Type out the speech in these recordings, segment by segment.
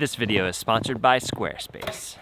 This video is sponsored by Squarespace.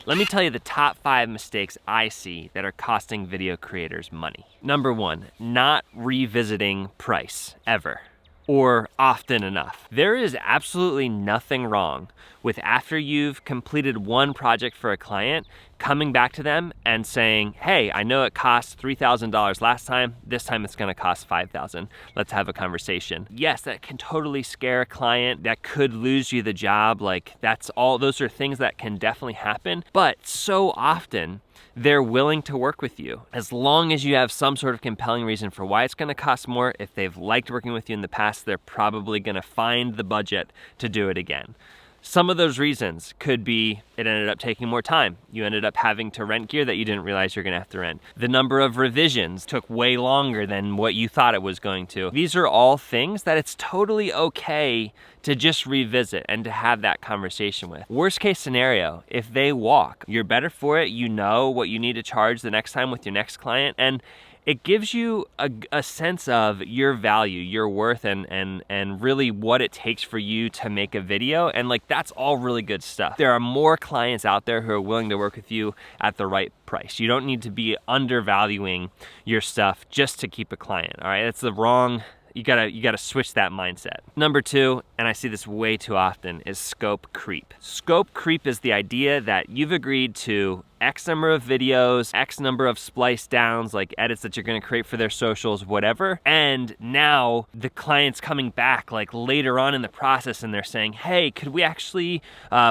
Let me tell you the top 5 mistakes I see that are costing video creators money. Number 1, not revisiting price ever or often enough. There is absolutely nothing wrong with, after you've completed one project for a client, coming back to them and saying, hey, I know it cost $3,000 last time, this time it's gonna cost $5,000. Let's have a conversation. Yes, that can totally scare a client. That could lose you the job. Like, those are things that can definitely happen. But so often, they're willing to work with you as long as you have some sort of compelling reason for why it's gonna cost more. If they've liked working with you in the past, they're probably gonna find the budget to do it again. Some of those reasons could be it ended up taking more time. You ended up having to rent gear that you didn't realize you're gonna have to rent. The number of revisions took way longer than what you thought it was going to. These are all things that it's totally okay to just revisit and to have that conversation with. Worst case scenario, if they walk, you're better for it. You know what you need to charge the next time with your next client, and it gives you a sense of your value, your worth, and really what it takes for you to make a video. And like, that's all really good stuff. There are more clients out there who are willing to work with you at the right price. You don't need to be undervaluing your stuff just to keep a client, all right? That's the wrong, you gotta switch that mindset. Number 2, and I see this way too often, is scope creep. Scope creep is the idea that you've agreed to X number of videos, X number of splice downs, like edits that you're gonna create for their socials, whatever. And now the client's coming back like later on in the process and they're saying, hey, could we actually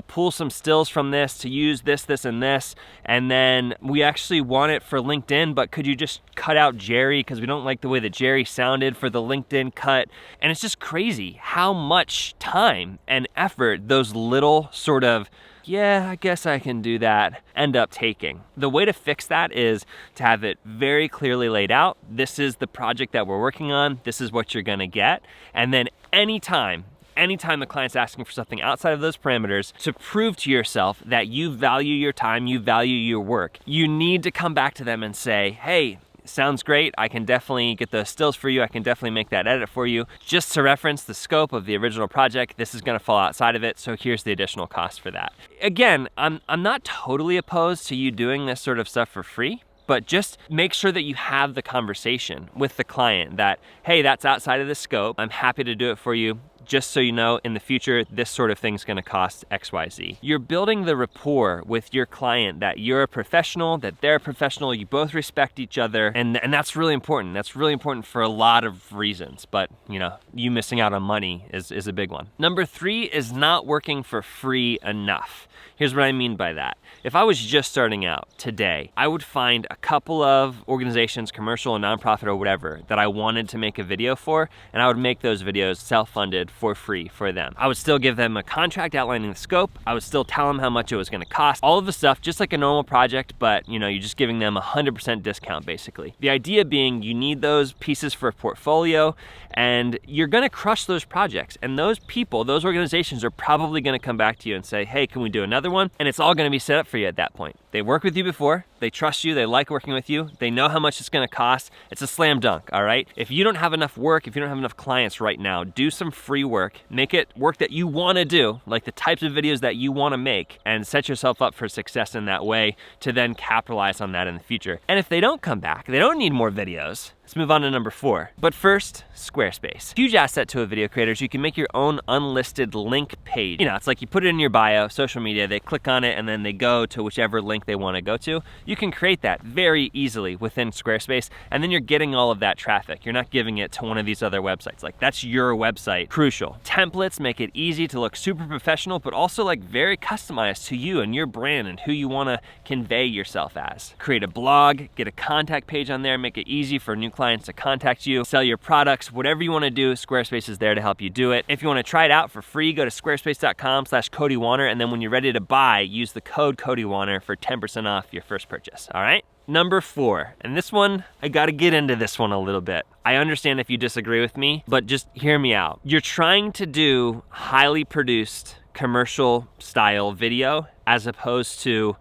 pull some stills from this to use this, this, and this? And then we actually want it for LinkedIn, but could you just cut out Jerry because we don't like the way that Jerry sounded for the LinkedIn cut? And it's just crazy how much time and effort those little sort of, yeah, I guess I can do that, end up taking. The way to fix that is to have it very clearly laid out. This is the project that we're working on. This is what you're gonna get. And then anytime the client's asking for something outside of those parameters, to prove to yourself that you value your time, you value your work, you need to come back to them and say, hey, sounds great. I can definitely get those stills for you. I can definitely make that edit for you. Just to reference the scope of the original project, this is gonna fall outside of it, so here's the additional cost for that. Again, I'm not totally opposed to you doing this sort of stuff for free, but just make sure that you have the conversation with the client that, hey, that's outside of the scope. I'm happy to do it for you. Just so you know, in the future, this sort of thing's gonna cost X, Y, Z. You're building the rapport with your client that you're a professional, that they're a professional, you both respect each other, and that's really important. That's really important for a lot of reasons, but you missing out on money is a big one. Number 3 is not working for free enough. Here's what I mean by that. If I was just starting out today, I would find a couple of organizations, commercial and nonprofit or whatever, that I wanted to make a video for, and I would make those videos self-funded for free for them. I would still give them a contract outlining the scope. I would still tell them how much it was gonna cost. All of the stuff, just like a normal project, but you're just giving them 100% discount basically. The idea being you need those pieces for a portfolio, and you're gonna crush those projects. And those people, those organizations are probably gonna come back to you and say, hey, can we do another one? And it's all gonna be set up for you at that point. They worked with you before, they trust you, they like working with you, they know how much it's gonna cost. It's a slam dunk, all right? If you don't have enough work, if you don't have enough clients right now, do some free work, make it work that you wanna do, like the types of videos that you wanna make, and set yourself up for success in that way to then capitalize on that in the future. And if they don't come back, they don't need more videos, let's move on to number 4. But first, Squarespace. Huge asset to a video creator is you can make your own unlisted link page. It's like you put it in your bio, social media, they click on it, and then they go to whichever link they want to go to. You can create that very easily within Squarespace, and then you're getting all of that traffic. You're not giving it to one of these other websites. Like, that's your website. Crucial. Templates make it easy to look super professional, but also like very customized to you and your brand and who you want to convey yourself as. Create a blog, get a contact page on there, make it easy for new clients to contact you, sell your products, whatever you want to do, Squarespace is there to help you do it. If you want to try it out for free, go to squarespace.com/CodyWarner, and then when you're ready to buy, use the code CodyWarner for 10% off your first purchase, all right? Number 4, and this one, I gotta get into this one a little bit. I understand if you disagree with me, but just hear me out. You're trying to do highly produced commercial style video as opposed to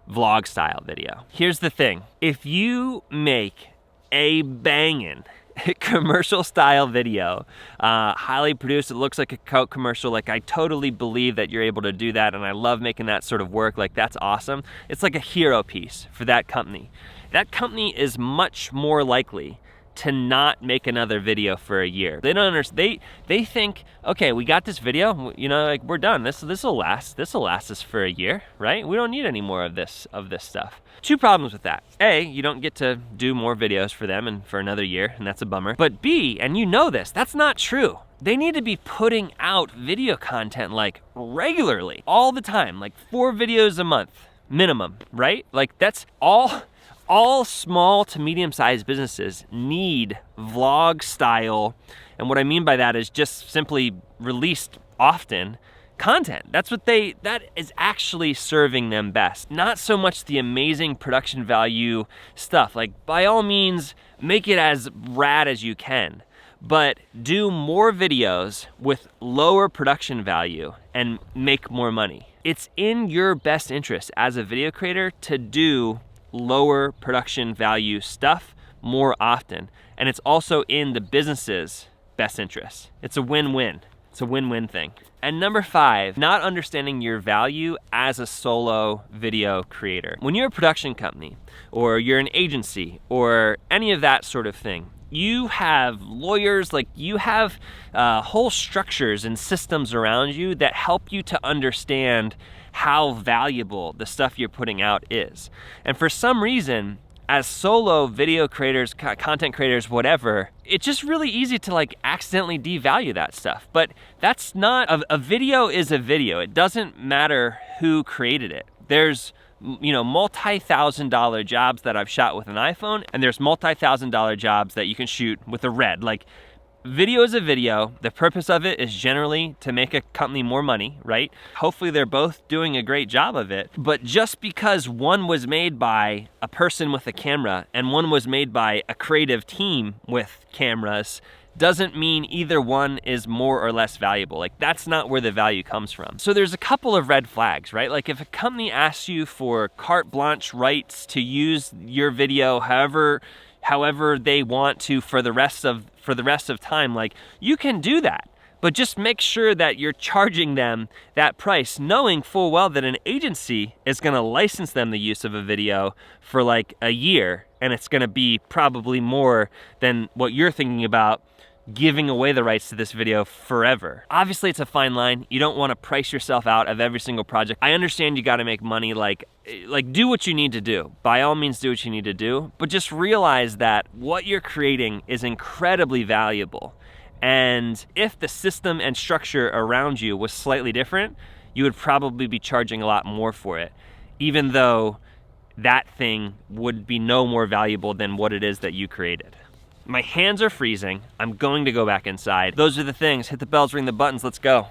vlog style video. Here's the thing. If you make a bangin', commercial style video, highly produced. It looks like a Coke commercial. Like, I totally believe that you're able to do that, and I love making that sort of work. Like, that's awesome. It's like a hero piece for that company. That company is much more likely to not make another video for a year. They don't understand. They think, okay, we got this video, you know, like, we're done. This will last us for a year, right? We don't need any more of this stuff. Two problems with that. A, you don't get to do more videos for them and for another year, and that's a bummer. But B, and you know this, that's not true. They need to be putting out video content like regularly, all the time, like 4 videos a month minimum, right? Like, that's all small to medium-sized businesses need vlog style, and what I mean by that is just simply released often content. That is actually serving them best. Not so much the amazing production value stuff. Like, by all means, make it as rad as you can, but do more videos with lower production value and make more money. It's in your best interest as a video creator to do lower production value stuff more often. And it's also in the business's best interest. It's a win-win. It's a win-win thing. And number 5, not understanding your value as a solo video creator. When you're a production company, or you're an agency, or any of that sort of thing, you have lawyers, like, you have whole structures and systems around you that help you to understand how valuable the stuff you're putting out is. And for some reason, as solo video creators, content creators, whatever, it's just really easy to like accidentally devalue that stuff. But that's not, a video is a video. It doesn't matter who created it. There's, you know, multi-$1,000 jobs that I've shot with an iPhone, and there's multi-$1,000 jobs that you can shoot with a Red. Like, video is a video. The purpose of it is generally to make a company more money, right? Hopefully they're both doing a great job of it. But just because one was made by a person with a camera and one was made by a creative team with cameras doesn't mean either one is more or less valuable. Like, that's not where the value comes from. So there's a couple of red flags, right? Like, if a company asks you for carte blanche rights to use your video however they want to for the rest of time, like, you can do that. But just make sure that you're charging them that price, knowing full well that an agency is gonna license them the use of a video for like a year, and it's gonna be probably more than what you're thinking about giving away the rights to this video forever. Obviously, it's a fine line. You don't want to price yourself out of every single project. I understand you got to make money, like do what you need to do. By all means, do what you need to do, but just realize that what you're creating is incredibly valuable. And if the system and structure around you was slightly different, you would probably be charging a lot more for it, even though that thing would be no more valuable than what it is that you created. My hands are freezing. I'm going to go back inside. Those are the things. Hit the bells, ring the buttons. Let's go.